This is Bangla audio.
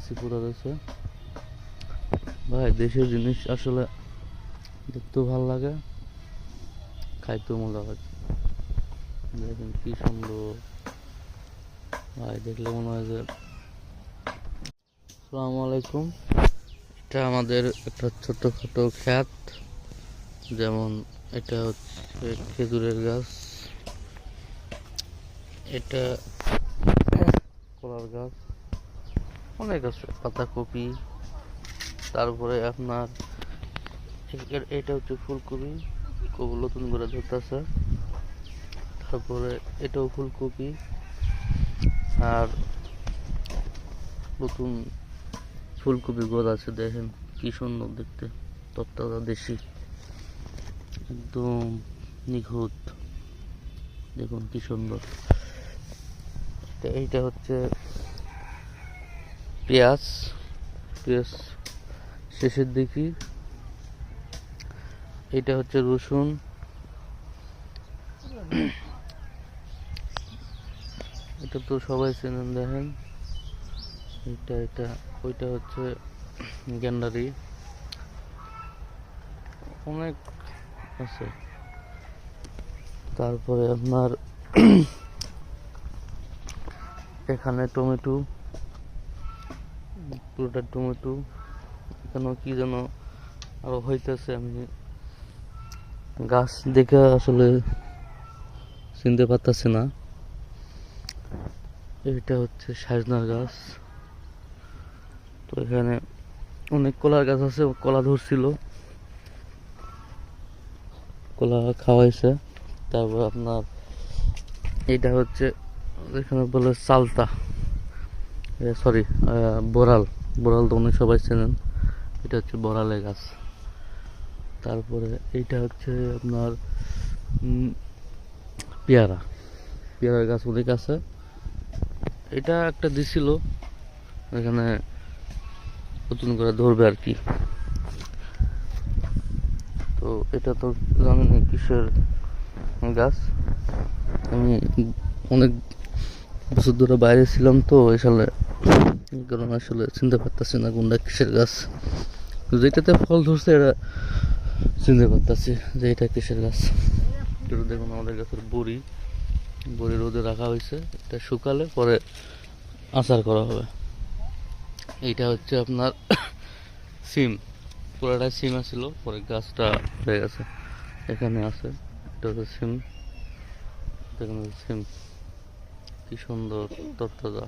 মাছি পুরা রয়েছে। ভাই দেশের জিনিস আসলে দেখতেও ভালো লাগে, খাইতেও মজা লাগে। দেখেন কি সুন্দর ভাই, দেখলে মনে হয় যে। আসসালামু আলাইকুম। এটা আমাদের একটা ছোটখাটো ক্ষেত, যেমন এটা হচ্ছে খেজুরের গাছ, এটা কলার গাছ, অনেক আছে, পাতাকপি, তারপরে আপনার এটা হচ্ছে ফুলকপি, কবি নতুন করে ধরতেছে। তারপরে এটাও ফুলকপি, আর নতুন ফুলকপি গোছ আছে, দেখেন কি সুন্দর দেখতে, তত্তাজা দেশি, একদম নিখুঁত, দেখুন কি সুন্দর। এইটা হচ্ছে পেঁয়াজ, পেঁয়াজ শেষের দিকে। এটা হচ্ছে রসুন, এটা তো সবাই চেনেন, দেখেন এটা ওইটা হচ্ছে গ্যান্ডারি, অনেক আছে। তারপরে আপনার এখানে টমেটো, পুরোটা টমেটো। এখানেও কি যেন আরো হইতেছে, আমি গাছ দেখে আসলে চিনতে পারতেছি না। এটা হচ্ছে সাজনার গাছ। তো এখানে অনেক কলার গাছ আছে, কলা ধরছিল, কলা খাওয়াইছে। তারপর আপনার এটা হচ্ছে এখানে বলে চালতা, সরি বড়াল, বড়াল তো অনেক সবাই চেনেন, এটা হচ্ছে বড়ালের গাছ। তারপরে এইটা হচ্ছে আপনার পেয়ারা, পেয়ারার গাছ অনেক আছে। এটা একটা দিছিল, এখানে নতুন করে ধরবে আর কি। তো এটা তো জানেন কিসের গাছ। আমি অনেক বছর ধরে বাইরে ছিলাম, তো এই সালে কারণ আসলে চিনতে পারতেছি না কোনটা কিসের গাছ। যেটাতে ফল ধরছে এটা চিনতে পারতেছি যে এটা কিসের গাছ। এটা দেখুন আমাদের গাছের বড়ি, বড়ি রোদে রাখা হয়েছে, এটা শুকালে পরে আচার করা হবে। এইটা হচ্ছে আপনার সিম, পুরাটা সিম আছিল, পরে গাছটা হয়ে গেছে, এখানে আছে। এটা হচ্ছে সিম, দেখুন সিম কি সুন্দর তরতাজা।